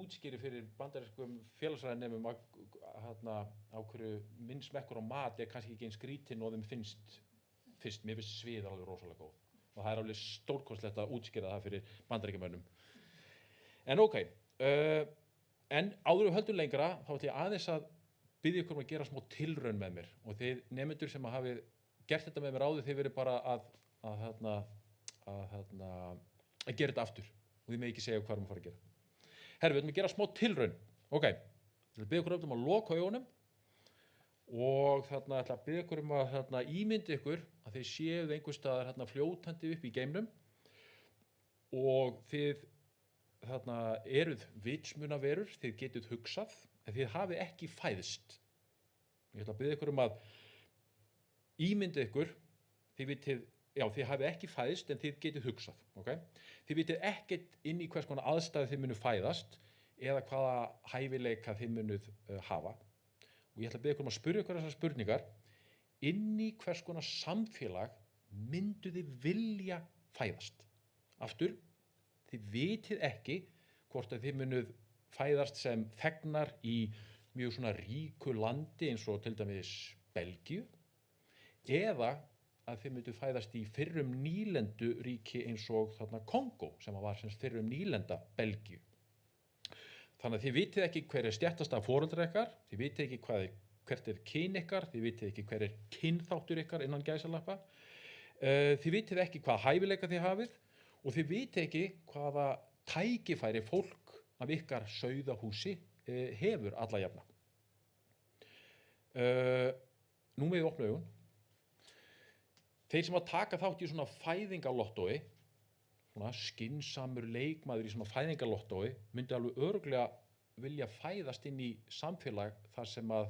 útskýri fyrir bandarískum félagsfræðinemum á hverju minn smekkur á mat kannski ekki eins skrítinn og þeim finnst fyrst. Mér finnst svið alveg rosalega góð og það alveg stórkostlegt að útskýra það fyrir bandaríkjamönnum. En ókei, en áður við höldum lengra þá ætla ég aðeins að biðja ykkur að gera smá tilraun með mér og þið nemendur sem hafið gert þetta með mér áður, þið verið bara að gera þetta aftur og þið með ekki segja hvað fara að gera. Herru, við ætlum að gera smá tilraun. Ok, ég ætla að biðja ykkur að loka augunum og ætla að biðja ykkur að ímynda ykkur að þið séuð einhvers staðar fljótandi upp í geimnum og þið eruð vitsmunaverur, þið getið hugsað en þið hafið ekki fæðst. Ég ætla að biðja ykkur að ímynda ykkur, þið hafið ekki fæðst en þið getið hugsað. Okay? Þið vitið ekkert inn í hvers konar aðstæðu þið munu fæðast eða hvaða hæfileika þið munuð hafa. Og ég ætla að biðja ykkur að spyrja ykkur þessar spurningar. Inn í hvers konar samfélag myndu þið vilja fæðast? Aftur, þið vitið ekki hvort að þið munuð fæðast sem þegnar í mjög svona ríku landi eins og til dæmis Belgíu eða að þið myndu fæðast í fyrrum nýlenduríki eins og Kongó sem var sem fyrrum nýlenda Belgíu. Þannig að þið vitið ekki hver stéttasta foreldrar ykkar, þið vitið ekki hvert kyn ykkar, þið vitið ekki hver kynþáttur ykkar innan gæsalappa, þið vitið ekki hvaða hæfileika þið hafið og þið vitið ekki hvaða tækifæri fólk af ykkar sauðahúsi hefur alla jafna. Nú með opna augun. Þeir sem að taka þátt í svona fæðingalottói, svona skynsamur leikmaður í svona fæðingalottói, myndi alveg örugglega vilja fæðast inn í samfélag þar sem að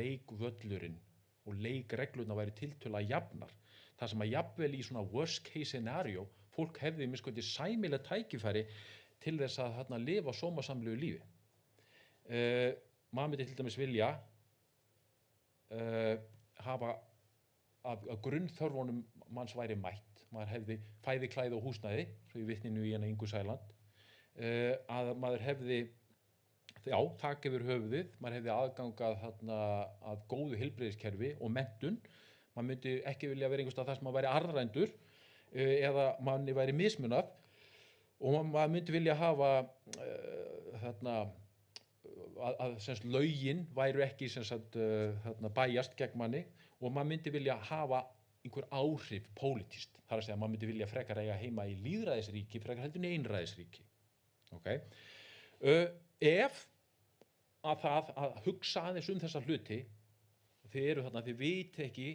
leikvöllurinn og leikreglurnar væri tiltölulega jafnar. Þar sem að jafnvel í svona worst case scenario fólk hefði miskundi sæmileg tækifæri til þess að lifa sómasamlegu lífi. Maður myndi til dæmis vilja hafa að grunnþörfunum manns væri mætt. Maður hefði fæði, klæði og húsnæði, svo í vitninu í Ingu Sæland, að maður hefði þak yfir höfuðið, maður hefði aðgangað að góðu heilbrigðiskerfi og menntun. Maður myndi ekki vilja vera einhvers staðar þar sem maður væri arrændur eða manni væri mismunað og maður myndi vilja hafa að lögin væru ekki bæjast gegn manni og maður myndi vilja hafa einhver áhrif pólitískt. Það er að segja að maður myndi vilja frekar eiga heima í lýðræðisríki frekar heldur en einræðisríki. Okay? Ef að hugsa aðeins þessa hluti, þið viti ekki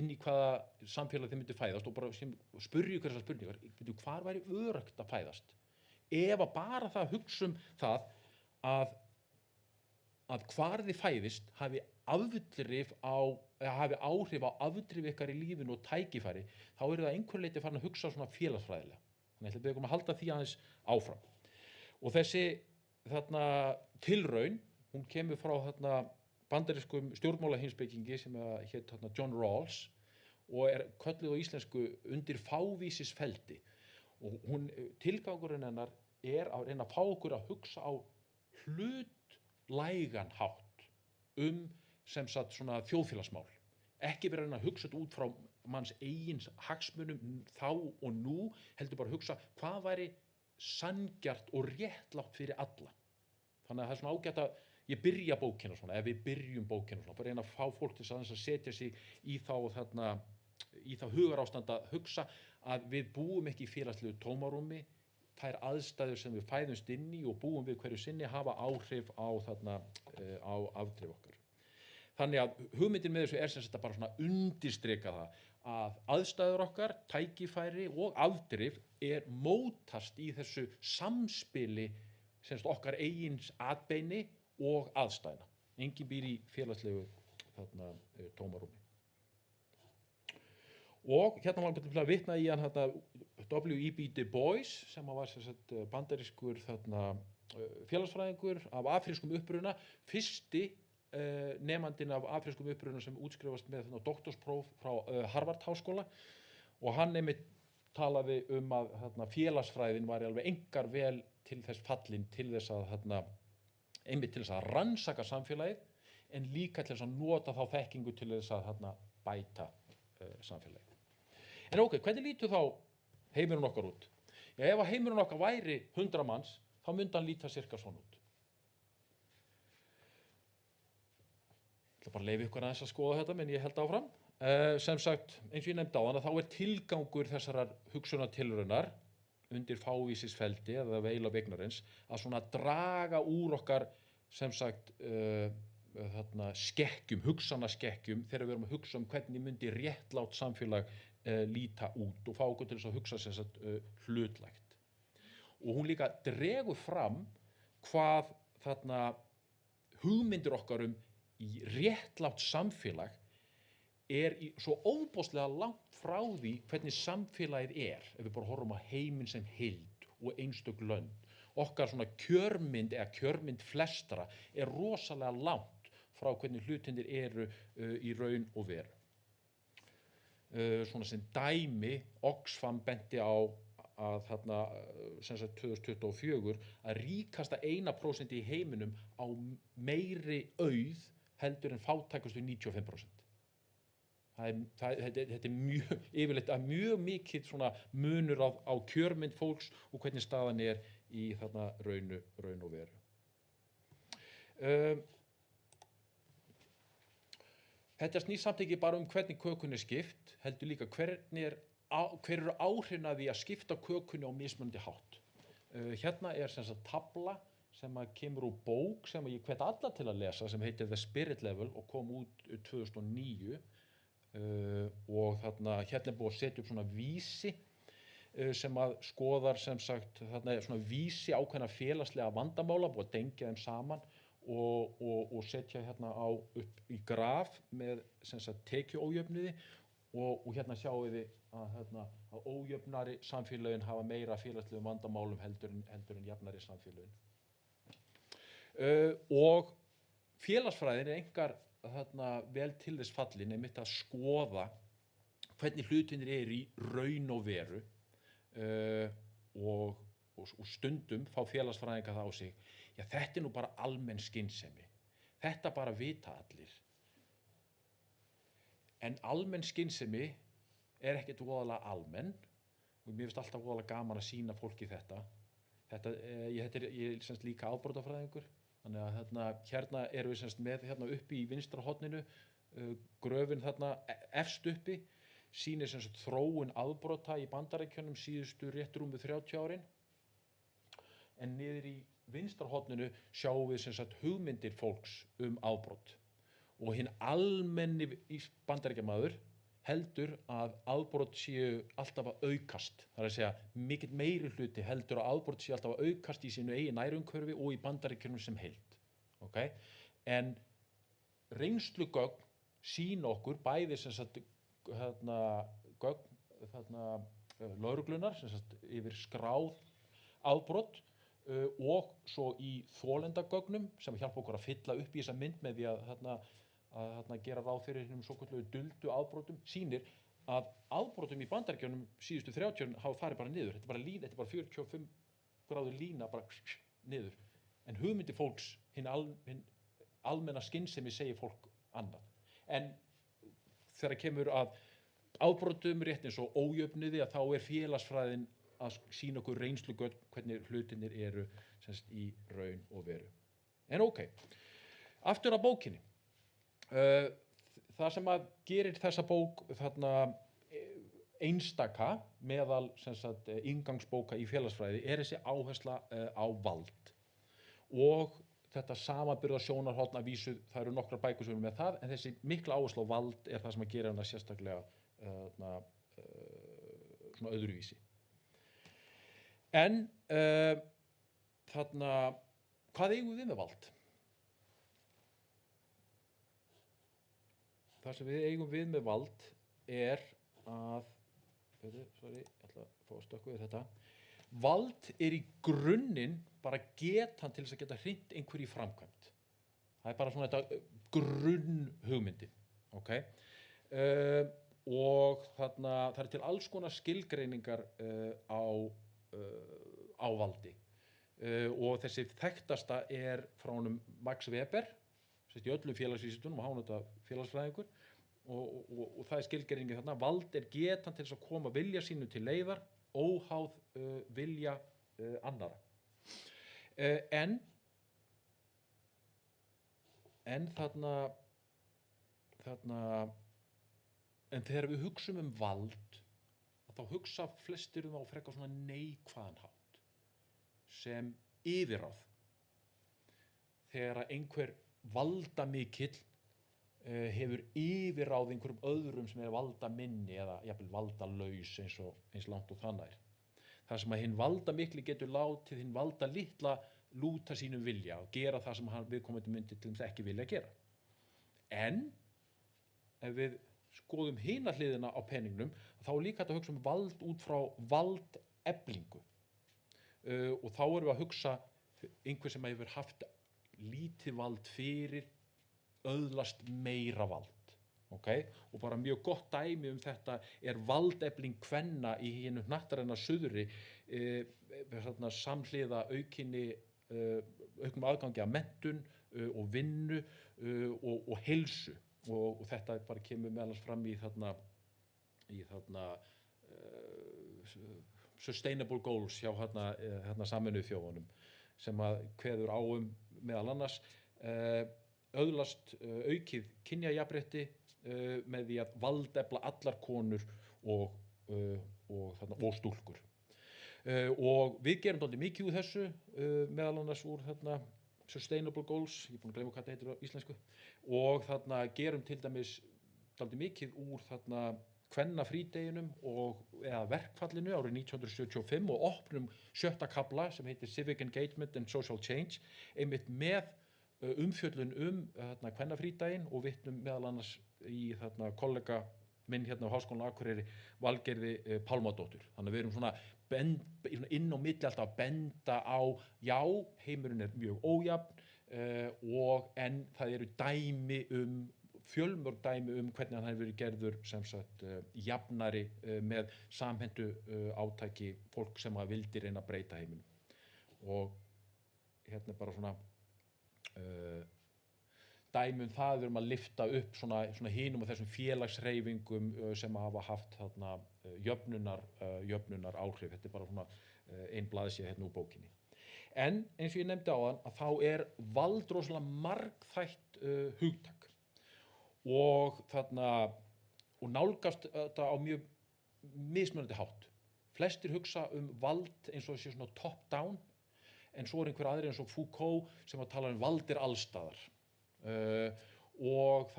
inn í hvaða samfélag þið myndu fæðast og bara spurja ykkur þessar spurningar, hvar væri öruggt að fæðast? Ef að bara það hugsa það að hvar þið fæðist hafi áhrif á afdrif ykkar í lífinu og tækifæri, þá eru það einhver leyti farin að hugsa svona félagsfræðilega. Þannig að ég ætla að halda því aðeins áfram. Og þessi tilraun, hún kemur frá bandarískum stjórnmálaheimspekingi sem hét John Rawls og kölluð á íslensku undir fávísisfeldi. Og tilgangurinn hennar að reyna að fá okkur að hugsa á hlutlægan hátt sem sagt svona þjóðfélagsmál. Ekki vera að reyna að hugsa þetta út frá manns eigin hagsmunum þá og nú, heldur bara að hugsa hvað væri sanngjarnt og réttlátt fyrir alla. Þannig að það er svona ágætt að ég byrja bókina svona, ef við byrjum bókina svona, bara reyna að fá fólk til að setja sig í þá hugarástand að hugsa að við búum ekki í félagslegu tómarúmi, þær aðstæður sem við fæðumst inn í og búum við hverju sinni hafa áhrif á afdrif okkar. Þannig að hugmyndin með þessu sem sagt bara svona undirstrika það að aðstæður okkar, tækifæri og afdrif mótast í þessu samspili sem sagt okkar eigins atbeini og aðstæðna. Enginn býr í félagslegu tómarúmi. Og hérna var til að vitna í hann W.E.B. Du Bois sem var bandarískur félagsfræðingur af afrískum uppruna, fyrsti nemandinn af afrískum uppruna sem útskrifast með doktorspróf frá Harvard háskóla og hann einmitt talaði að félagsfræðin var alveg einkar vel til þess fallin til þess að einmitt til þess að rannsaka samfélagið en líka til þess að nota þá þekkingu til þess að bæta samfélagið. En ok, hvernig lítur þá heimurinn okkar út? Já, ef að heimurinn okkar væri 100 manns, þá myndi hann líta sirka svona út. Ég ætla bara að leyfa ykkur aðeins að skoða þetta, menn ég held áfram. Sem sagt, eins og ég nefndi áðan, að þá tilgangur þessarar hugsunartilraunar undir fávísisfeldi eða veila vegnarins að svona draga úr okkar sem sagt skekkjum, hugsanarskekkjum þegar við erum að hugsa hvernig myndi réttlátt samfélag líta út og fá okkur til þess að hugsa sem sagt hlutlægt. Og hún líka dregur fram hvað hugmyndir okkar í réttlátt samfélag svo óbóðslega langt frá því hvernig samfélagið ef við bara horfum á heiminn sem heild og einstök lönd. Okkar svona kjörmynd eða kjörmynd flestra rosalega langt frá hvernig hlutirnir eru í raun og veru. Svona sem dæmi, Oxfam benti á að sem sagt 2024 að ríkasta 1% í heiminum á meiri auð heldur en fátækustu 95%. Þetta mjög, yfirleitt mjög mikið svona munur á kjörmynd fólks og hvernig staðan í raun og veru. Þetta snýst samt ekki bara hvernig kökunni skipt, heldur líka hver eru áhrifin af því að skipta kökunni á mismunandi hátt. Hérna sem sagt tabla sem kemur úr bók sem ég hvet alla til að lesa sem heitir The Spirit Level og kom út 2009. Og hérna búið að setja upp svona vísi sem skoðar sem sagt svona vísi ákveðna félagslega vandamála, búið að tengja þeim saman og setja hérna upp í graf með sem sagt tekjuójöfnuði og hérna sjáum við að ójöfnari samfélögin hafa meira félagslegum vandamálum heldur en jafnari samfélögin. Og félagsfræðin einkar vel til þess fallin einmitt að skoða hvernig hlutirnir í raun og veru og stundum fá félagsfræðingar það á sig. Já, þetta nú bara almenn skynsemi. Þetta bara vita allir. En almenn skynsemi ekkert voðalega almenn og mér finnst alltaf voðalega gaman að sýna fólki þetta. Ég er líka afbrotafræðingur. Þannig að hérna erum við semst með uppi í vinstra horninu gröfin efst uppi sýnir semst þróun afbrota í Bandaríkjunum síðustu rétt rúmu 30 árin. En niður í vinstra horninu sjáum við semst hugmyndir fólks afbrot. Og hinn almenni Bandaríkjamaður heldur að afbrot séu alltaf að aukast. Það að segja, mikill meiri hluti heldur að afbrot séu alltaf að aukast í sínu eigin nærumhverfi og í Bandaríkjunum sem heild. Okay? En reynslugögn sýna okkur bæði sem sagt gögn lögreglunar sem sagt yfir skráð afbrot og svo í þolendagögnum sem hjálpa okkur að fylla upp í þessa mynd með því að gera ráð fyrir hinnum svokölluðu duldu afbrotum sýnir að afbrotum í Bandaríkjunum síðustu 30 árin hafa farið bara niður. Þetta er bara 45 gráður lína bara niður. En hugmyndir fólks, hinn almenna skynsemi segir fólk annað. En þegar kemur að afbrotum rétt eins og ójöfnuði að þá félagsfræðin að sýna okkur reynslugögn hvernig hlutirnir eru semst í raun og veru. En ok, aftur að bókinni. Það sem gerir þessa bók einstaka meðal sem sagt inngangsbóka í félagsfræði þessi áhersla á vald og þetta samanburðarsjónarhorn að vísu, það eru nokkrar bækur sem eru með það, en þessi mikla áhersla á vald það sem gerir hana sérstaklega svona öðruvísi. En hvað eigum við með vald? Það sem við eigum við með vald að, ég ætla að fá að stökkva við þetta. Vald í grunninn bara getan til þess að geta hrint einhverju í framkvæmd. Það bara svona þetta grunnhugmyndin. Okay? og þarna, það til alls konar skilgreiningar á valdi. Og þessi þekktasta frá honum Max Weber, í öllum félagsvísindunum, og hann er þetta félagsfræðingur, og það skilgreiningin þarna: vald getan til þess að koma vilja sínu til leiðar, óháð vilja annara. En þegar við hugsum vald, þá hugsa flestir á frekar svona neikvæðan hátt, sem yfirráð. Þegar einhver valdamikill hefur yfirráð einhverjum öðrum sem valdaminni eða jafnvel valdalaus eins langt og það nær. Þar sem að hinn valdamikli getur látið hinn valdalitla lúta sínum vilja og gera það sem viðkomandi myndi til dæmis ekki vilja gera. En ef við skoðum hina hliðina á peningnum, þá líka hægt að hugsa vald út frá valdeflingu. Og þá erum við að hugsa einhver sem hefur haft lítið vald fyrir öðlast meira vald. Okay? Og bara mjög gott dæmi þetta valdefling kvenna í hinu hnattræna suðri, samhliða auknum aðgangi að menntun og vinnu og heilsu. Og þetta bara kemur meðal annars fram í Sustainable Goals hjá Sameinuðu þjóðunum, sem að kveður á meðal annars öðlast aukið kynjajafnrétti með því að valdefla allar konur og stúlkur. Og við gerum dálítið mikið úr þessu, meðal annars úr Sustainable Goals, ég er búinn að gleyma hvað þetta heitir á íslensku, og gerum til dæmis dálítið mikið úr kvennafrídeginum eða verkfallinu árið 1975 og opnum 7. kafla sem heitir Civic Engagement and Social Change, einmitt með umfjöllun kvennafrídaginn, og vitnum meðal annars í kollega minn á Háskólanum á Akureyri, Valgerði Pálmadóttur. Þannig að við erum svona inn á milli alltaf að benda á, já, heimurinn mjög ójafn, en það eru fjölmörg dæmi hvernig hann hefur verið gerður sem sagt jafnari með samhentu átaki fólk sem vildi reyna að breyta heiminum. Og hérna bara svona dæmi það, við erum að lyfta upp svona hinum og þessum félagshreyfingum sem hafa haft jöfnunar áhrif. Þetta bara svona ein blaðsíða úr bókinni. En eins og ég nefndi áðan, að þá vald rosalega margþætt hugtak, og nálgast þetta á mjög mismunandi hátt. Flestir hugsa vald eins og sé svona top down, en svo einhver aðrir eins og Foucault sem að tala vald allstaðar. Og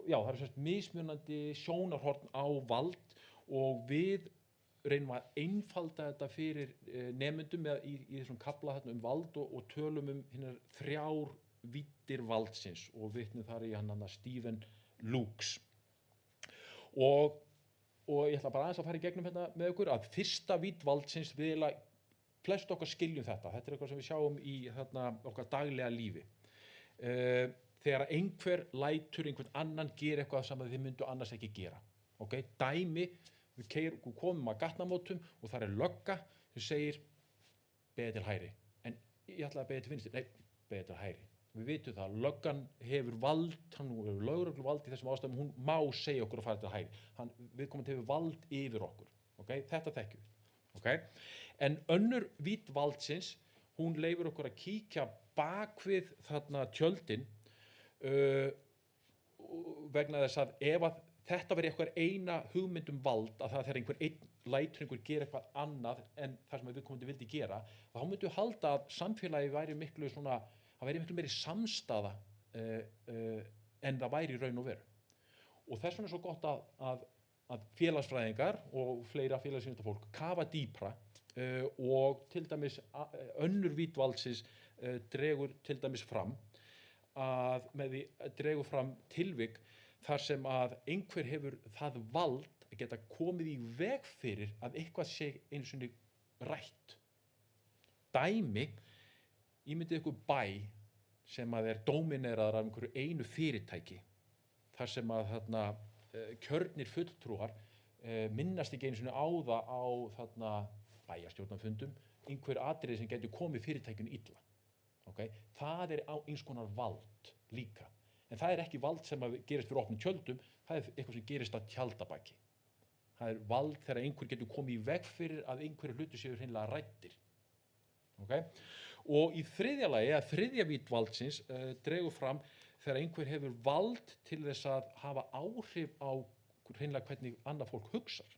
já, það eru mismunandi sjónarhorn á vald, og við reynum að einfalda þetta fyrir nemendum í þessum kafla vald, og tölum hinar 3 víddir valdsins, og vitnum þar í Stephen Lukes. Og ég ætla bara aðeins að fara í gegnum með ykkur að fyrsta vídd valdsins, flest okkar skiljum þetta. Þetta eitthvað sem við sjáum í okkar daglega lífi. Þegar einhver lætur einhvern annan gera eitthvað sem þið myndu annars ekki gera. Okay? Dæmi, við komum að gatnamótum og þar lögga sem segir beðið til hægri, en ég ætla að beðið til vinstri, nei, beðið til hægri. Við vitum það, löggan hefur vald, hann hefur lögregluvald í þessum ástæðum, hún má segja okkur að fara til hægri. Viðkomandi hefur vald yfir okkur. Okay? Þetta þekkjum við. Okay? En önnur vídd valdsins, hún leyfir okkur að kíkja bakvið tjöldin, vegna þess að ef að þetta verið eitthvað eina hugmynd vald, að það þegar einhver lætur einhver gera eitthvað annað en það sem viðkomandi vildi gera, þá myndum við halda að samfélagi væri miklu meiri samstaða en það væri í raun og veru. Og þess vegna svo gott að félagsfræðingar og fleira félagsvísindafólk kafa dýpra, og til dæmis önnur vídd valdsins dregur til dæmis fram dregur fram tilvik þar sem að einhver hefur það vald að geta komið í veg fyrir að eitthvað sé einu sinni rætt. Dæmi, ímyndið ykkur bæ sem að dómineraður af einhverju einu fyrirtæki, þar sem að kjörnir fulltrúar minnast ekki einu sinni á það á þarna bæjarstjórnarfundum einhver atriði sem getur komið fyrirtækjunu illa. Okay? Það eins konar vald líka. En það ekki vald sem gerist fyrir opnum tjöldum, það eitthvað sem gerist á tjaldabaki. Það vald þegar einhver getur komið í veg fyrir að einhverju hluti séu hreinlega ræddir. Okay? Og í þriðja lagi, að þriðja vídd valdsins dregur fram þegar einhver hefur vald til þess að hafa áhrif á hreinlega hvernig annað fólk hugsar.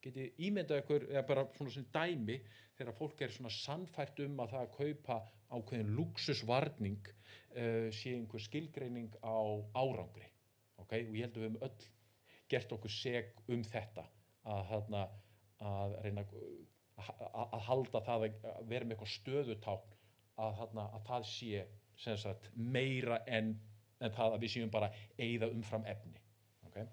Geti ímyndað ykkur, eða bara svona sem dæmi, þegar fólk svona sannfært að það að kaupa ákveðin lúxusvarning sé einhver skilgreining á árangri. Okay? Og ég held að við höfum öll gert okkur sek þetta, að reyna að halda það að vera með eitthvað stöðutákn, að það sé sem sagt, meira en það að við séum bara eyða umfram efni. Okay?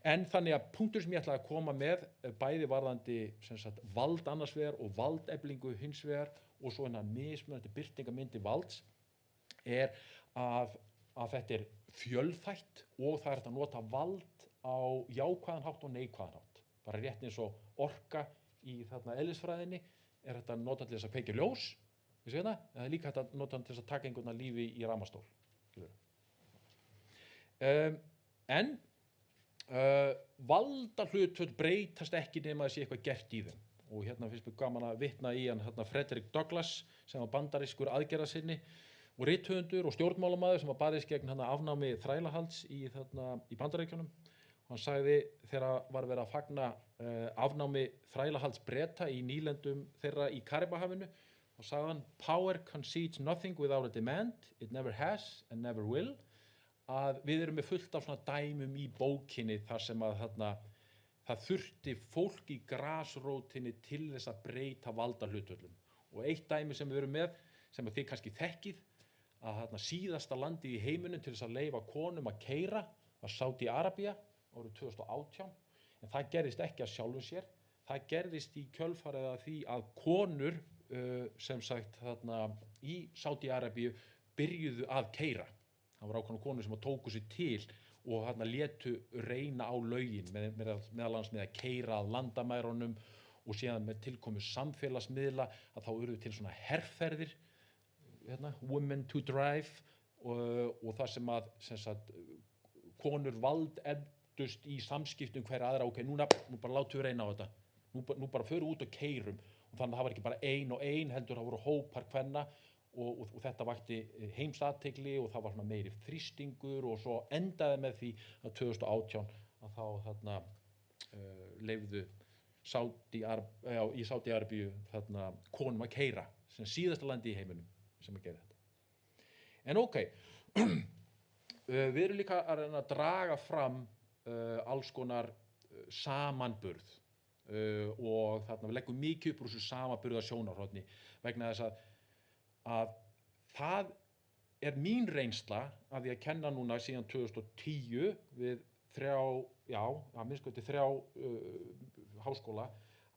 En þannig að punktur sem ég ætla að koma með, bæði varðandi sem sagt, vald annars vegar og valdeflingu hins vegar og svo mismunandi birtingarmyndi valds, að þetta fjölþætt og það hægt að nota vald á jákvæðan hátt og neikvæðan hátt. Bara rétt eins og orka í eðlisfræðinni hægt að nota til þess að kveikja ljós, eða líka hægt að nota til þess að taka einhvern lífi í ramastól. En valdahlutföll breytast ekki nema að sé eitthvað gert í þeim. Og hérna finnst mér gaman að vitna í hann Frederick Douglass, sem var bandarískur aðgerðarsinni og rithöfundur og stjórnmálamaður sem var barist gegn afnámi þrælahalds í Bandaríkjunum. Hann sagði þegar var verið að fagna afnámi þrælahalds Breta í nýlendum þeirra í Karibahafinu, þá sagði hann "Power concedes nothing without a demand, it never has and never will", að við erum með fullt af svona dæmum í bókinni þar sem að það þurfti fólk í grasrótinni til þess að breyta valdahlutföllum. Og eitt dæmi sem við erum með, sem að þið kannski þekkið, að síðasta landið í heiminum til þess að leyfa konum að keyra var Sádi-Arabía árið 2018, en það gerðist ekki af sjálfu sér. Það gerðist í kjölfarið af því að konur sem sagt í Sádi-Arabíu byrjuðu að keyra. Það var ákveðnar konur sem tóku sig til og létu reyna á lögin meðal annars með að keyra að landamærunum, og síðan með tilkomu samfélagsmiðla að þá urðu til svona herferðir, Women to Drive, og það sem sagt, konur valdefldust í samskiptum hver aðra. Ok, nú bara látum við reyna á þetta, nú bara förum út og keyrum, og þannig að það var ekki bara ein og ein, heldur það voru hópar kvenna, og þetta vakti heimsathygli og það var svona meiri þrýstingur, og svo endaði með því að 2018 að þá leyfðu í Sádi-Arabíu konum að keyra, sem síðasta landi í heiminum sem að gera þetta. En ok, við erum líka að reyna að draga fram alls konar samanburð, og við leggum mikið upp úr þessu samanburðarsjónarhorni vegna þess að það mín reynsla af því að kenna núna síðan 2010 við að minnst kosti þrjá háskóla,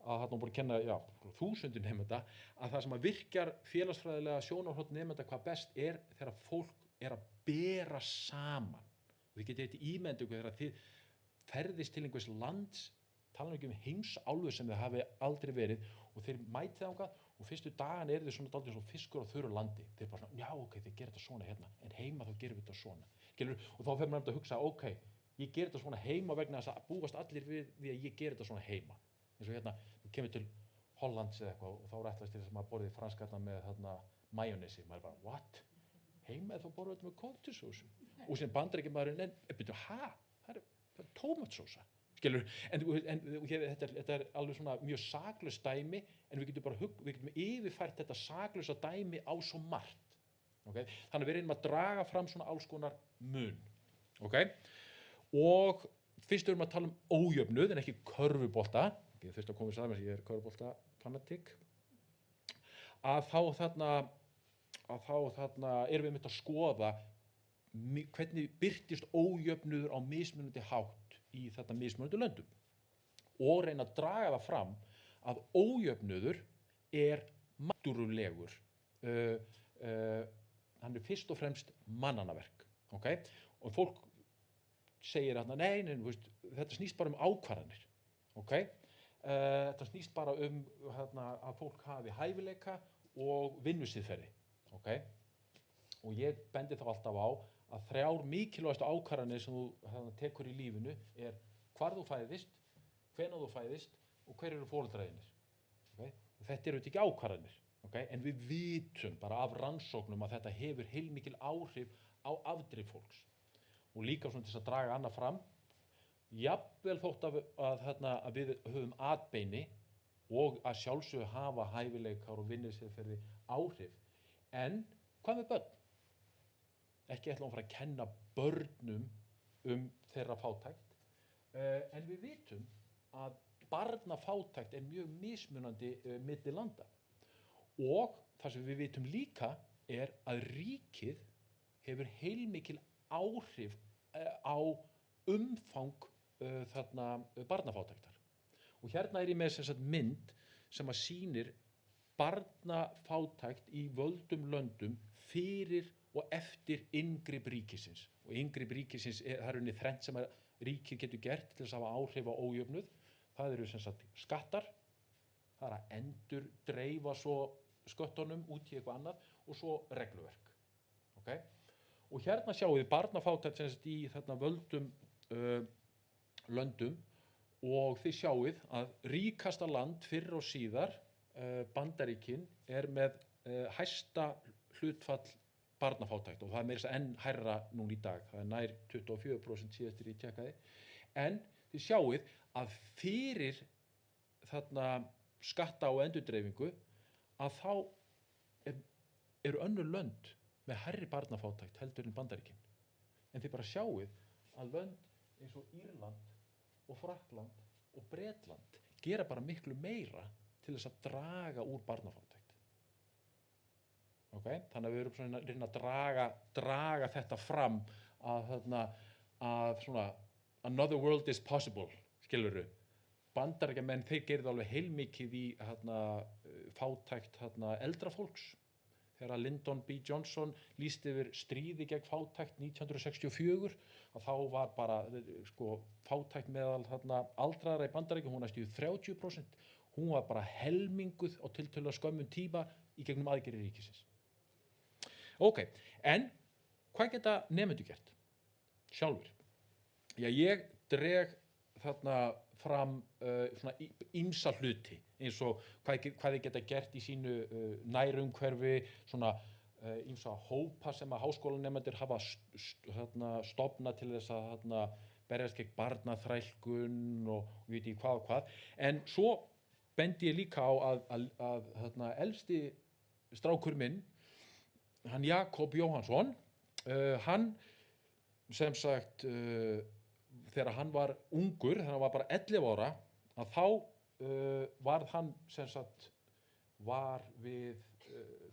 að þarna búin að kenna 1000 nemenda, að það sem að virkjar félagsfræðilega sjónarhorn nemenda hvað best þegar fólk að bera saman. Og þið getið ímyndað ykkur þegar þið ferðist til einhvers lands, tala ekki heimsálfu sem þið hafi aldrei verið, og þeir mætið þangað og fyrstu dagan þið svona dálítið svo fiskur á þurru landi. Þeir bara svona, já ok, þið gerir þetta svona hérna, en heima þá gerum við þetta svona. Og þá fer maður að hugsa, ok, ég ger þetta svona heima vegna þess að búast allir við því að ég ger þetta svona heima. Eins og hérna, þú kemur til Hollands eða eitthvað og þá ætlast til þess að maður borðið franskatna með majónesi. Maður bara, what? Heima þá borðið þetta með kóktusósu. Og sem Bandaríkjamaðurinn, byrju, það er tómatsósa. Skilur, en þetta alveg svona mjög saklaus dæmi, en við getum yfirfært þetta saklausa dæmi á svo margt. Okay? Þannig við reynum að draga fram svona alls konar mun. Okay? Og fyrst erum við að tala ójöfnuð en ekki körfubolta. Ég fyrst að koma í saman sem ég körfubolta fanatik. Að þá erum við mynd að skoða hvernig birtist ójöfnuður á mismunandi hátt í þetta mismunandi löndum, og reyna að draga það fram að ójöfnuður náttúrulegur, hann fyrst og fremst mannanna verk. Okay? Og fólk segir hérna, nei, þetta snýst bara ákvarðanir, ok? Þetta snýst bara hérna, að fólk hafi hæfileika og vinnusiðferði, ok? Og ég bendi þá alltaf á að 3 mikilvægastu ákvarðanir sem þú tekur í lífinu hvar þú fæðist, hvenær þú fæðist og hver eru foreldrar þínir, okay? Og þetta eru ekki ákvarðanir, okay? En við vitum bara af rannsóknum að þetta hefur heilmikil áhrif á afdrif fólks. Og líka svona til að draga annað fram, jafnvel þótt að við höfum atbeini og að sjálfsögðu hafa hæfileikar og vinnusiðferði áhrif, en hvað með börn? Ekki ætlum að fara að kenna börnum þeirra fátækt, en við vitum að barnafátækt mjög mismunandi milli landa. Og það sem við vitum líka að ríkið hefur heilmikil áhrif á umfang barnafátæktar. Og hérna ég með mynd sem að sýnir barnafátækt í völdum löndum fyrir og eftir inngrip ríkisins. Og inngrip ríkisins það er þrennt sem að ríkið getur gert til þess að hafa áhrif á ójöfnuð. Það eru skattar, það er að endurdreifa svo sköttunum út í eitthvað annað og svo regluverk. Okay? Og hérna sjáum við barnafátækt í völdum löndum og þið sjáið að ríkasta land fyrr og síðar, Bandaríkin, með hæsta hlutfall barnafátækt og það meira enn hærra núna í dag. Það nær 24% síðast ég tjekkaði. En þið sjáið að fyrir skatta og endurdreifingu að þá eru önnur lönd með hærri barnafátækt heldur en Bandaríkin. En þið bara sjáið að lönd eins og Írland og Frakkland og Bretland gera bara miklu meira til þess að draga úr barnafátækt. Okay? Þannig að við erum svona að reyna að draga þetta fram að svona another world is possible, skilurðu. Bandaríkjamenn, þeir gerðu alveg heilmikið í fátækt eldra fólks. Þegar Lyndon B. Johnson lýsti yfir stríði gegn fátækt 1964, að þá var bara fátækt meðal aldraðra í Bandaríkjum, hún næstum 30%. Hún var bara helminguð á tiltölulega skömmum tíma í gegnum aðgerðir ríkisins. Ok, en hvað geta nemendur gert sjálfur? Já, ég dreg fram svona ýmsa hluti eins og hvað þið geta gert í sínu nærumhverfi, svona ýmsa hópa sem að háskólanemendur hafa stofnað til þess að berjast gegn barnaþrælkun og veit ég hvað og hvað. En svo bendi ég líka á að elsti strákur minn, hann Jakob Jóhannsson, hann sem sagt þegar hann var ungur, þegar hann var bara 11 ára, að þá varð hann sem sagt var við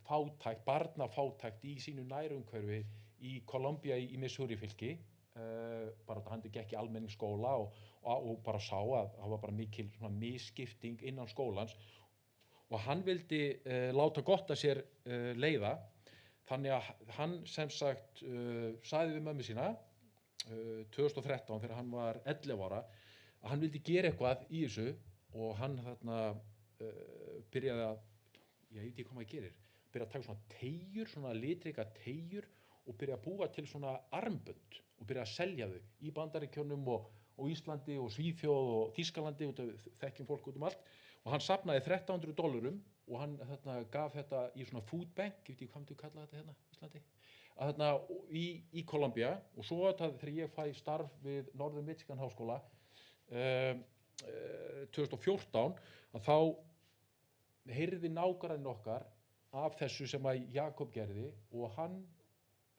fátækt, barnafátækt í sínu nærumhverfi í Columbia í Missouri fylki, bara hann gekk ekki almenningsskóla og bara sá að það var bara mikil misskipting innan skólans og hann vildi láta gott að sér leiða. Þannig að hann sem sagt sagði við mömmu sína 2013 þegar hann var 11 ára að hann vildi gera eitthvað í þessu og hann byrjaði að, ég veit ekki hvað maður gerir, byrjaði að taka svona teygjur, svona litrika teygjur og byrjaði að búa til svona armbönd og byrjaði að selja þau í Bandaríkjunum og Íslandi og Svíþjóð og Þýskalandi, þekkjum fólk út allt og hann safnaði $300 og hann gaf þetta í svona food bank, ég veit ekki hvað myndi kalla þetta hérna í Íslandi, í Columbia og svo þegar ég fæ starf við Northern Michigan háskóla 2014 að þá heyrði nágranni okkar af þessu sem að Jakob gerði og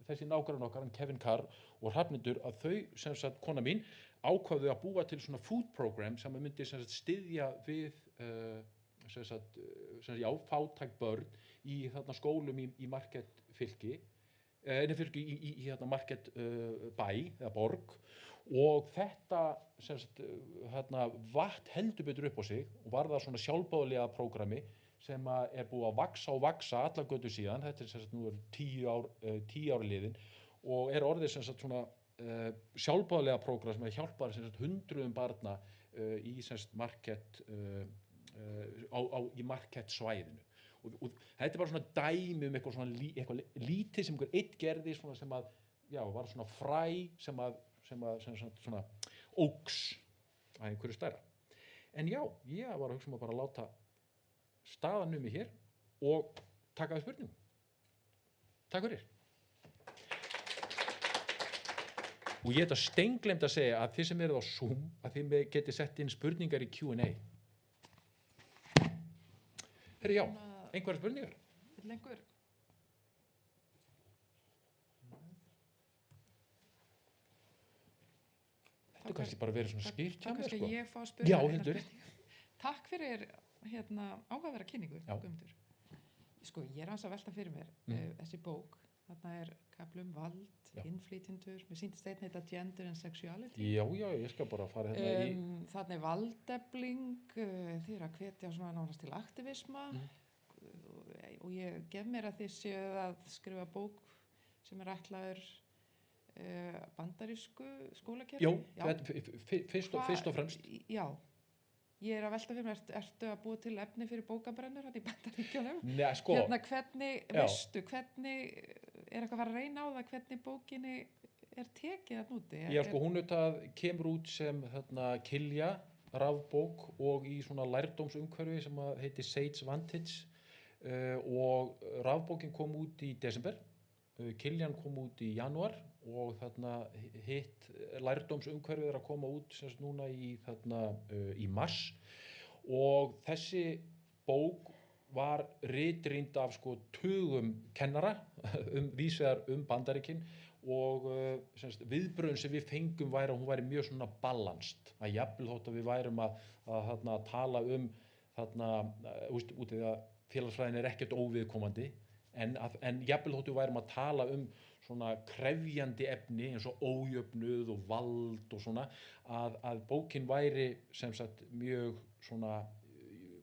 þessi nágranni okkar, hann Kevin Carr og Hrafnhildur, að þau, sem sagt kona mín, ákváðu að búa til svona food program sem að myndi sem sagt styðja við fátæk börn í skólum í Market fylki, í Market bæ eða borg og þetta sem sagt vatt heldur betur upp á sig og var það svona sjálfboðaliða prógrami sem búið að vaxa alla götur síðan. Þetta sem sagt nú 10 ár liðin og orðið sem sagt svona sjálfboðaliða prógram sem hjálpar hundruðum barna í market í marketsvæðinu og þetta bara svona dæmi eitthvað eitthvað lítið sem einhver einn gerði sem að var svona fræ sem svona óks að einhverju stærra en ég var að hugsa að bara láta staðan mig hér og taka við spurningum. Takk fyrir. Og ég þetta steinglemt að segja að þið sem eruð á Zoom að þið getið sett inn spurningar í Q&A. Herri, einhverjar spurningar? Lengur. Þetta kannski bara verið svona skýrt hjá mér, sko. Þá kannski ég fá spurningar. Já, heldur. Takk fyrir áhugaverða kynningu, Guðmundur. Sko, ég aðeins að velta fyrir mér þessi bók. Þarna kafli vald, innflytjendur, mér sýndist einn heita Gender and Sexuality. Já, ég skal bara fara hérna í... Þarna valdefling, þið að hvetja svona nánast til aktivisma og ég gef mér að þið séu að skrifa bók sem ætlaður bandarísku skólakerfi. Já, fyrst og fremst. Já. Ég að velta fyrir mér, ertu að búa til efni fyrir bókabrennur í Bandaríkjunum? Nei, sko. Hvernig, veistu, hvernig eitthvað að fara að reyna á það, hvernig bókinni tekið þarna úti? Já, sko, hún kemur út sem Kilja, rafbók og í svona lærdómsumhverfi sem heitir Sage Vantage og rafbókin kom út í desember, Kiljan kom út í janúar og hitt lærdómsumhverfið að koma út núna í mars og þessi bók var ritrýnd af tugum kennara vísvegar Bandaríkin og viðbrögðin sem við fengum væri að hún væri mjög svona balanced að jafnvel þótt að við værum að tala út í það félagsfræðin ekkert óviðkomandi en jafnvel þótt við værum að tala svona krefjandi efni eins og ójöfnuð og vald og svona að bókin væri sem sagt mjög svona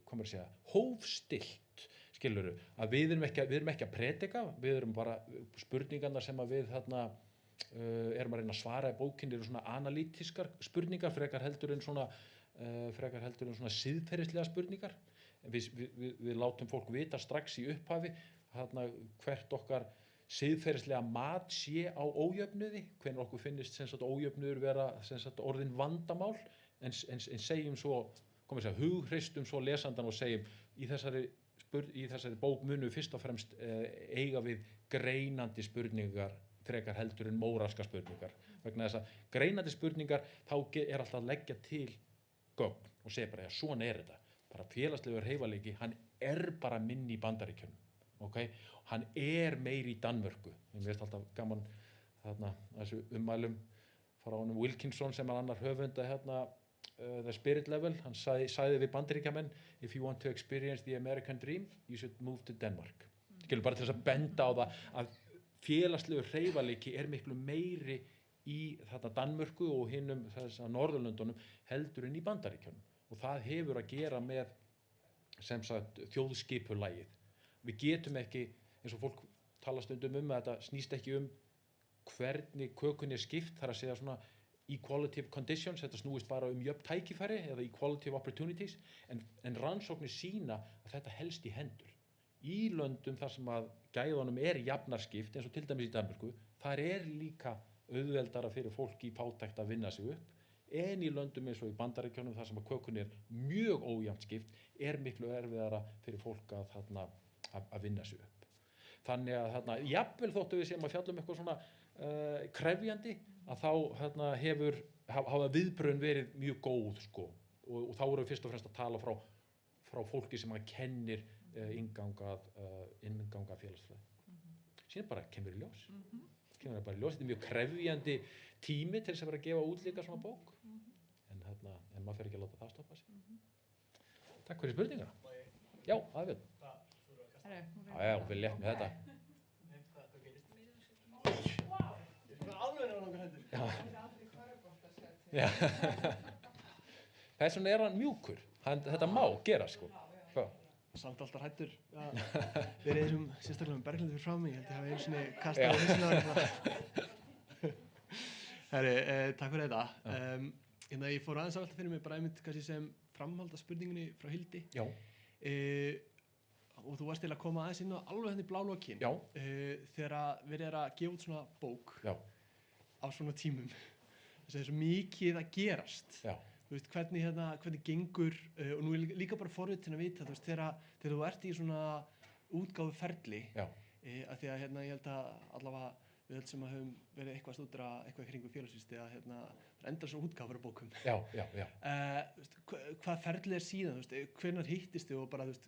hvað maður segja hófstillt skilurðu að við erum ekki að predika við erum bara spurningarnar sem að við erum að reyna að svara í bókinni eru svona analítiskar spurningar frekar heldur en svona siðferðislega spurningar við látum fólk vita strax í upphafi hvert okkar siðferðislega mat sé á ójöfnuði, hvenær okkur finnist ójöfnuður vera orðin vandamál, en segjum svo, hughreistum svo lesandan og segjum í þessari bók munum fyrst og fremst eiga við greinandi spurningar frekar heldur en móralskar spurningar. Vegna þess að greinandi spurningar þá alltaf að leggja til gögn og segja bara, svona þetta. Bara félagslegur hreyfanleiki, hann bara minni í Bandaríkjunum. Okay? Hann meiri í Danmörku. Ég veist alltaf gaman þessu ummælum frá honum Wilkinson sem annar höfunda The Spirit Level. Hann sagði við Bandaríkjamenn if you want to experience the American dream, you should move to Denmark. Skilur bara til þess að benda á það að félagslegur hreyfanleiki miklu meiri í Danmörku og hinum Norðurlöndunum heldur en í Bandaríkjunum. Og það hefur að gera með sem sagt þjóðskipulagið. Við getum ekki, eins og fólk tala stundum að þetta snýst ekki hvernig kökunni skipt, þar að segja svona equality of conditions, þetta snúist bara jöfn tækifæri eða equality of opportunities, en rannsóknir sýna að þetta helst í hendur. Í löndum þar sem að gæðunum jafnarskipt, eins og til dæmis í Danmörku, þar líka auðveldara fyrir fólk í fátækt að vinna sig upp, en í löndum eins og í Bandaríkjunum þar sem að kökunni mjög ójafnt skipt, miklu erfiðara fyrir fólk að vinna sig upp. Þannig að jafnvel þóttu við sem að fjalla eitthvað svona krefjandi að þá hafa viðbrögðin verið mjög góð sko og þá erum við fyrst og fremst að tala frá fólki sem að kennir innganga félagsfræði. Síðan bara kemur í ljós. Þetta mjög krefjandi tími til þess að vera að gefa út líka svona bók en maður fer ekki að láta það stoppa sig. Takk fyrir spurninguna. Já, aðeins. Já, við létt með þetta. Já. Þess vegna hann mjúkur. Þetta má gera sko. Samt alltaf hættur að vera þessum sérstaklega með Berglindi fyrir frá mig. Ég held ég hafi einu sinni kastað á hausinn á Herri, takk fyrir þetta. Hérna, ég fór aðeins að velta fyrir mig bara einmitt kannski sem framhald af spurningunni frá Hildi. Já. Og þú varst til að koma aðeins inn á alveg henni blálokkin. Já. Þegar verið að gefa út svona bók Já. á svona tímum. Þess að það er svo mikið að gerast. Já. Þú veist, hvernig gengur, og nú er líka bara forvitin að vita, þú veist, þegar þú ert í svona útgáfuferli, af því að hérna, ég held að allavega við öll sem höfum verið eitthvað að stúdera eitthvað í kringu félagsvísindi að hérna, endar svona útgáfur á bókum. Já. Hvað ferli er síðan, þú veist, hvenær hittist þið og bara, þú veist,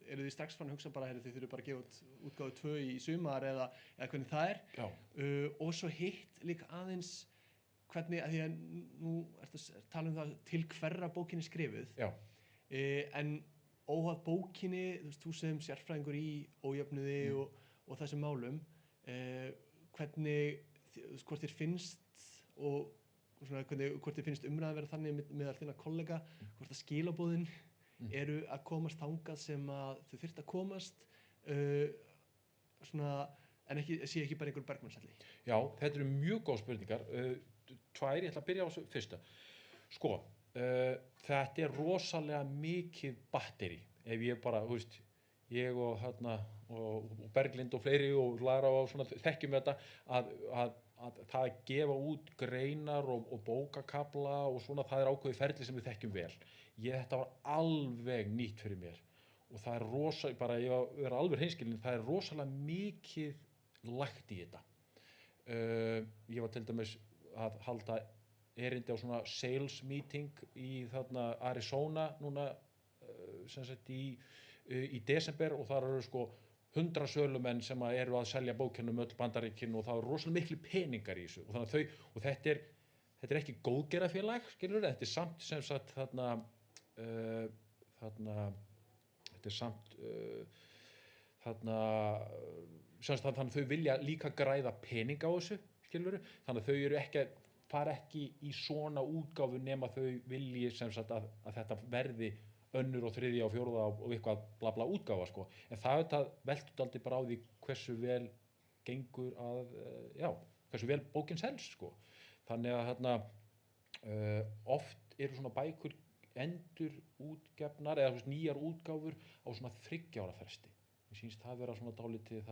eru þið strax fann að hugsa bara, þið þurfum bara að gefa út útgáfu 2 í sumar eða hvernig það er. Já. Og svo hitt líka aðeins hvernig, að því að nú ertu að tala um það til hverra bókinni skrifuð. Já. En óháð bókinni, þú veist, þú sem sérfræðingur í ójöfnuði og þessum málum, hvernig, hvort þér finnst og svona, hvort þér finnst umræða vera þannig meðal þinna kollega, hvort að skilaboðin eru að komast þangað sem að þau þyrftu að komast, svona, en sé ekki bara einhver bergmannshelli. Já, þetta eru mjög góð spurningar. Tvær, ég ætla að byrja á fyrsta. Sko, þetta er rosalega mikið batteri. Ef ég bara, þú veist, ég og Berglind og fleiri og Lara og svona þekkjum þetta að það að gefa út greinar og bókakafla og svona, það er ákveðið ferli sem við þekkjum vel. Þetta var alveg nýtt fyrir mér og það er rosalega, bara ég var að vera alveg hreinskilinn, það er rosalega mikið lagt í þetta. Ég var til dæmis að halda erindi á svona sales meeting í Arizona núna sem sagt í desember og þar eru sko 100 sölumenn sem eru að selja bókina öll Bandaríkin og það eru rosalega miklu peningar í þessu og þannig að og þetta er ekki góðgerðafélag, skilur, þetta er samt sem sagt þetta er samt þannig að þau vilja líka græða peninga á þessu, skilur, þannig að þau eru fara ekki í svona útgáfu nema þau vilji sem sagt að þetta verði önnur og þriðja og fjórða og eitthvað bla bla útgáfa sko. En það veltur aldrei bara á því hversu vel gengur hversu vel bókin selst sko. Þannig að oft eru svona bækur endur útgefnar eða nýjar útgáfur á svona 3 ára fresti. Mér sýnst það vera svona dálítið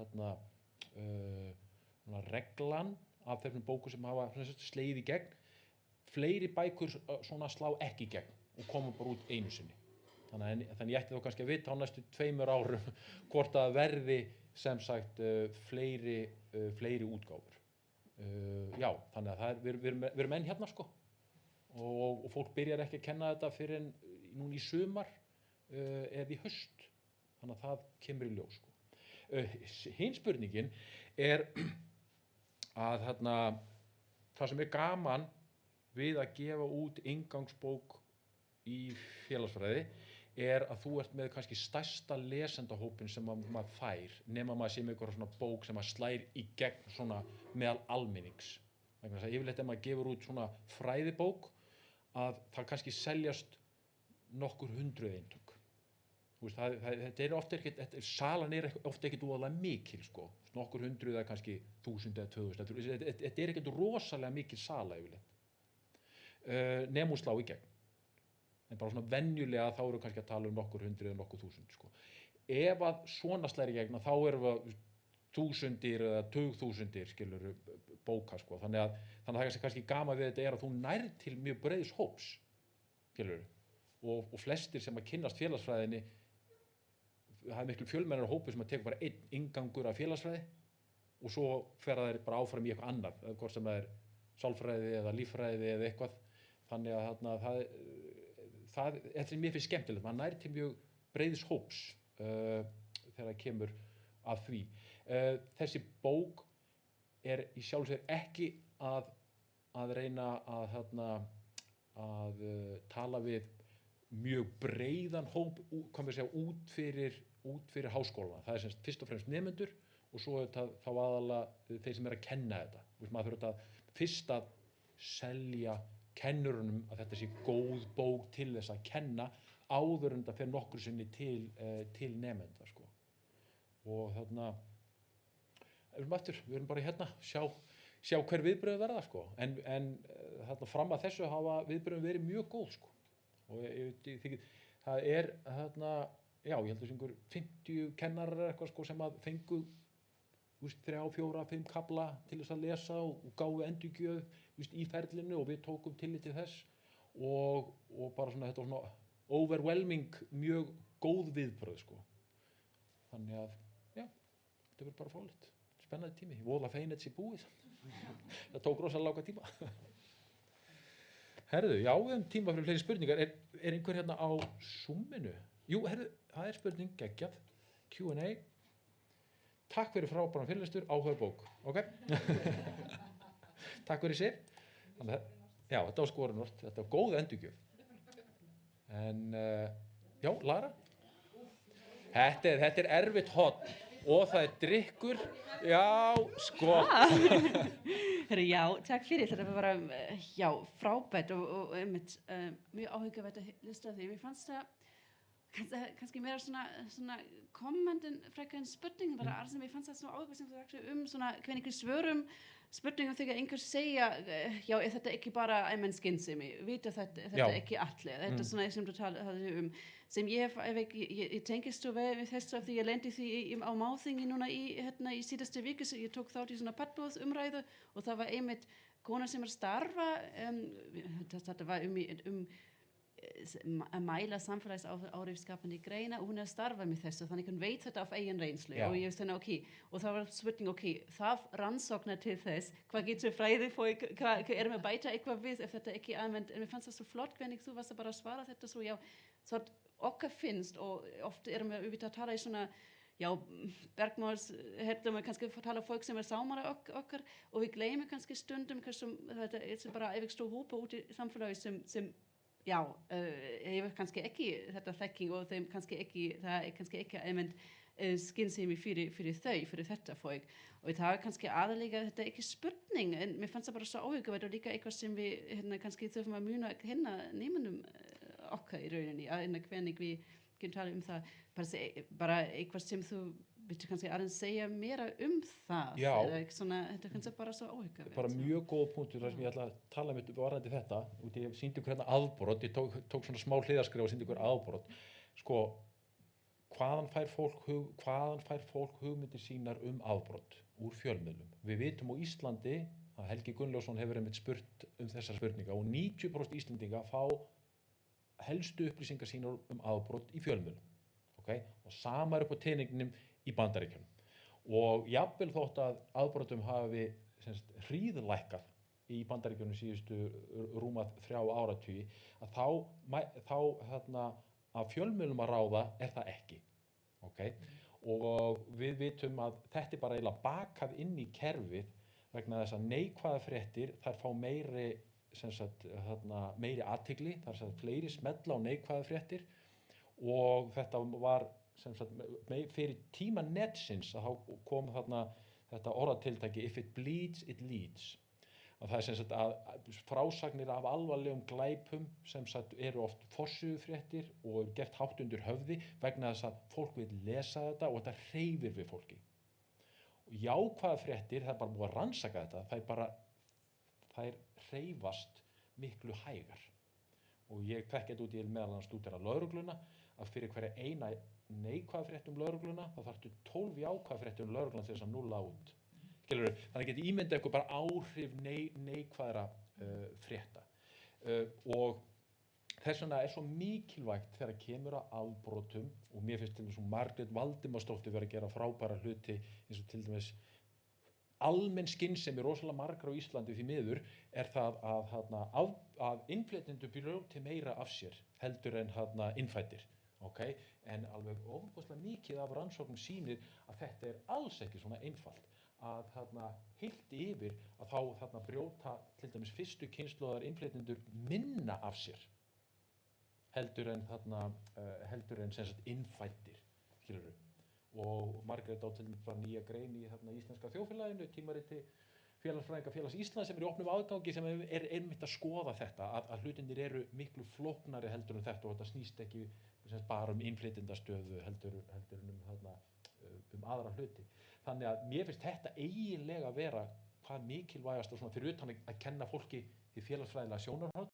reglan af þessum bókum sem hafa slegið í gegn. Fleiri bækur svona slá ekki í gegn og koma bara út einu sinni. Þannig ég ætti þá kannski að vita á næstu 2 árum hvort að verði sem sagt fleiri útgáfur. Já, þannig að við erum enn hérna sko og fólk byrjar ekki að kenna þetta fyrr en núna í sumar eða í haust. Þannig að það kemur í ljós sko. Hin spurningin er að það sem er gaman við að gefa út inngangsbók í félagsfræði er að þú ert með kannski stærsta lesendahópin sem maður fær nema maður sé með eitthvað svona bók sem maður slær í gegn svona meðal almennings. Vegna þess að yfirleitt ef maður gefur út svona fræðibók að það kannski seljast nokkur 100 eintök. Þú veist, þetta er ofta ekkert, salan er ofta ekkert óalega mikil sko, nokkur 100 eða kannski 1000 eða 2000, þetta er ekkert rosalega mikil sala yfirleitt. Nema hún slá í gegn. En bara svona venjulega þá eru kannski að tala um nokkur 100 eða nokkur 1000 sko. Ef að svona slær í gegn þá erum við 1000 eða 2000 skilur bóka sko. Þannig að það er kannski gaman við þetta er að þú nærð til mjög breiðs hóps skilur og flestir sem að kynnast félagsfræðinni það er miklu fjölmennari hópur sem að tekur bara einn inngangur af félagsfræði og svo fer þeir bara áfram í eitthvað annað, hvort sem það er sálfræði eða líffræði eða eitthvað. Þannig að þetta er mér finnst skemmtilegt, maður nær til mjög breiðs hóps þegar það kemur að því. Þessi bók er í sjálfu sér ekki að reyna að tala við mjög breiðan hóp út fyrir háskólana. Það er semst fyrst og fremst nemendur og svo þá aðalega þeir sem eru að kenna þetta. Maður þurfa fyrst að selja kennurunum að þetta sé góð bók til þess að kenna áður en þetta fer nokkru sinni til nemenda sko. Og við erum bara hérna, sjá sjá hver viðbrögð verða sko. En þarna fram að þessu hafa viðbrögðin verið mjög góð sko. Og það þarna, já, ég held að einhver 50 kennarar eitthvað sko sem að fengu 3, 4, 5 kafla til þess að lesa og gáfu endurgjöf í ferlinu og við tókum tillit til þess og bara svona þetta var svona overwhelming mjög góð viðbrögð sko. Þannig að, já, þetta verður bara fróðlegt. Spennandi tími. Voðalega feginn þetta sé búið. Það tók rosalega langan tíma. Herðu, já, við höfum tíma fyrir fleiri spurningar. Er einhver hérna á Zoominu? Jú, herðu, það er spurning, geggjað. Q&A. Takk fyrir frábæran fyrirlestur, áhuga bók. Ok? Takk fyrir Sif. Já, þetta var skorinort. Þetta var góð endurgjöf. En, já, Lara? Þetta er erfitt hotn og það er drykkur. Já, sko. Herru, já, takk fyrir. Þetta var bara, já, frábært og einmitt mjög áhugavert að hlusta á því. Mér fannst það kannski meira svona kommandin frekar en spurningin bara alls sem ég fannst það svona áhugavert sem þú sagði svona hvernig við svörum spurningum þegar einhver segja já, er þetta ekki bara skynsemi, vita þetta ekki allir, þetta svona sem þú talaði sem ég tengist svo vel við þessu af því ég lendi því á málþingi núna í síðustu viku, ég tók þátt í svona padbóðsumræðu og það var einmitt kona sem starfa þetta var að mæla samfélagsáhrifskapandi greina og hún starfa með þessu þannig hún veit þetta af eigin reynslu og ég þannig og það var spurning það rannsóknar til þess hvað getur fræðifólk, hvað með bæta eitthvað við ef þetta ekki anvend en mér fannst það svo flott hvernig þú varst að bara svara þetta svo já, svo okkar finnst og oft við að tala í svona já, bergmáls, við kannski tala fólk sem sámara okkar og við gleymum kannski stundum þetta er bara eitthvað stór hópa út í samfélagi sem já, hefur kannski ekki þetta þekking og þeim kannski ekki, það er kannski ekki einmitt skynsemi fyrir þetta fólk og það er kannski aðalega þetta er ekki spurning en mér fannst það bara svo áhugavert og líka eitthvað sem við kannski þurfum að muna nemanum okkar í rauninni hvernig við getum tala það bara eitthvað sem þú viltu kannski aðeins segja meira það þetta finnst það bara svo áhugavert bara mjög góð punktur þar sem ég ætla að tala með varðandi þetta og ég sýndi ykkur hérna afbrot ég tók svona smá hliðarskrif og sýndi ykkur afbrot sko, hvaðan fær fólk hugmyndir sínar afbrot úr fjölmiðlum við vitum á Íslandi að Helgi Gunnlaugsson hefur einmitt spurt þessar spurninga og 90% Íslendinga fá helstu upplýsingar sínar afbrot í fjölmiðlum okay? Og sama upp á teningnum í Bandaríkjunum og jafnvel þótt að afbrotum hafi hríðlækkað í Bandaríkjunum síðustu rúmað 3 áratugi að þá af fjölmiðlum að ráða það ekki okay? Og við vitum að þetta bara eiginlega bakað inn í kerfið vegna þess að neikvæðar fréttir þær fá meiri athygli þar sem fleiri smella á neikvæðar fréttir og þetta var fyrir tíma netsins að þá kom þetta orðatiltæki if it bleeds, it leads að það er að frásagnir af alvarlegum glæpum sem eru oft forsíðufréttir og eru gert hátt undir höfði vegna þess að fólk vil lesa þetta og þetta hreyfir við fólki og jákvæða fréttir, það er bara búið að rannsaka þetta þær hreyfast miklu hægar og ég fekk þetta út í meðal annars stúdera lögregluna að fyrir hverja eina neikvæða frétt lögregluna þá þarftu 12 jákvæða frétt lögregluna til þess að núlla út þannig að geti ímyndað eitthvað bara áhrif neikvæðra frétta og þess vegna er svo mikilvægt þegar kemur að afbrotum og mér finnst til þess að Margrét Valdimarsdóttir verið að gera frábæra hluti eins og til dæmis almenn skynsemi rosalega margar á Íslandi því miður er það að innflytjendur brjóti meira af sér heldur en innfæddir okay? En alveg ofboðslega mikið af rannsóknum sýnir að þetta er alls ekki svona einfalt að heilt yfir að þá brjóta til dæmis fyrstu kynslóðar innflytjendur minna af sér heldur en innfæddir skilurðu og Margrét á til dæmis bara nýja grein í íslenska þjóðfélaginu tímariti félagsfræðinga Félags Íslands sem í opnum aðgangi sem er einmitt að skoða þetta að hlutirnir eru miklu flóknari heldur en þetta og þetta snýst ekki bara innflytjendastöðu heldur um aðra hluti þannig að mér finnst þetta eiginlega vera hvað mikilvægast og svona fyrir utan að kenna fólki því félagsfræðilega sjónarhorn,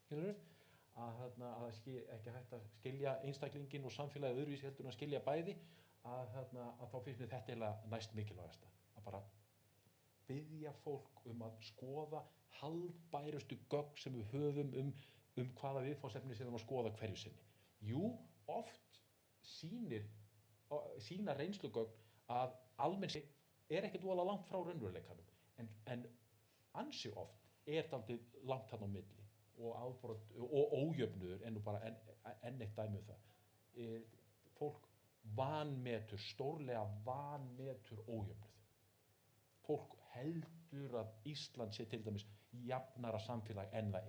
skilurðu, að það ekki hægt að skilja einstaklingin og samfélagið öðruvísi heldur en að skilja bæði, að þá finnst mér þetta eiginlega næst mikilvægasta, að bara biðja fólk að skoða haldbærustu gögn sem við höfum hvaða viðfangsefni sem við erum að skoða hverju sinni. Jú, oft sýna reynslugögn að almennt er ekkert voðalega langt frá raunveruleikanum, en ansi oft er dálítið langt þarna á milli og afbrot og ójöfnuður nú bara enn eitt dæmi það. Fólk stórlega vanmetur ójöfnuð. Fólk heldur að Ísland sé til dæmis jafnara samfélag en það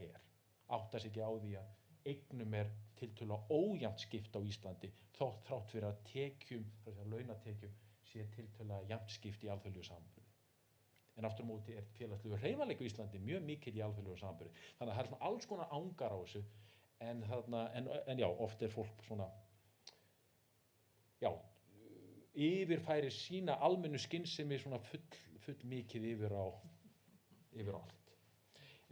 áttar sig ekki á því að eignum tiltölulega ójafnt skipt á Íslandi þrátt fyrir að tekjum, launatekjum sé tiltölulega jafnt skipt í alþjóðlegu samanburði. En aftur á móti félagslegur hreyfanleiki á Íslandi mjög mikill í alþjóðlegu samanburði. Þannig að það svona alls konar angar á þessu en já, oft fólk svona yfirfærir sína almennu skynsemi svona full mikið yfir á allt.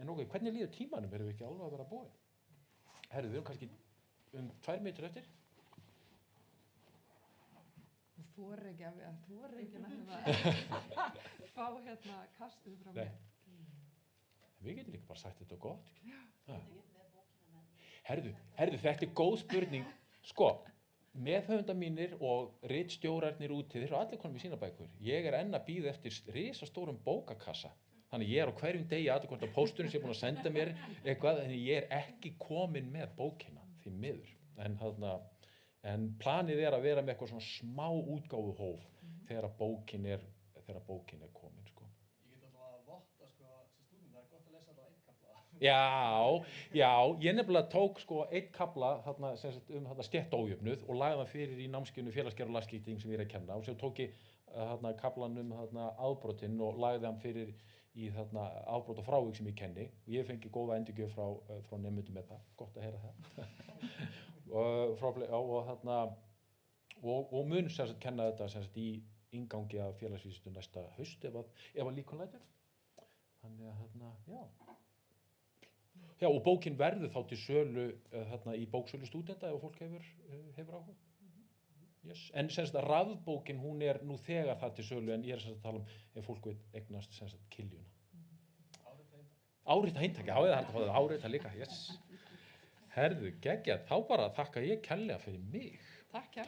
En ok, hvernig líður tímanum? Erum við ekki alveg að vera búin? Herru, við erum kannski 2 mínútur eftir. Þú þorir ekki að fá kastið frá mér. Við getum líka bara sagt þetta gott. Herðu, þetta góð spurning. Sko, meðhöfundar mínir og ritstjórarnir úti, þeir eru allir konum í sína bækur. Ég enn að bíða eftir risastórum bókakassa. Þannig ég á hverjum degi hvort að pósturinn sé búin að senda mér eitthvað, en ég ekki komin með bókina, því miður. En planið að vera með eitthvað svona smá útgáfuhóf þegar bókin komin, sko. Ég get alltaf að votta, sem stúdent, það gott að lesa alltaf 1 kafla. Já, ég nefnilega tók 1 kafla stéttaójöfnuð og lagði það fyrir í námskeiðinu félagsgerð og lagskipting sem ég að kenna, og svo tók ég kaflan afbrotinn og lagði hann fyrir í afbrot og frávik sem ég kenni, og ég fengi góða endurgjöf frá nemendum með það, gott að heyra það. og mun kenna þetta í inngangi af félagsvísindum næsta haust ef að líkun lætur. Þannig að já, og bókin verður þá til sölu í bóksölu stúdenta ef fólk hefur áhuga. Yes. En rafbókin, hún nú þegar það til sölu, en ég að tala ef fólk vil eignast kiljuna. Árita eintak, já, það er hægt að fá það árita líka, yes. Herðu, geggjað, þá bara þakka ég kærlega fyrir mig. Takk.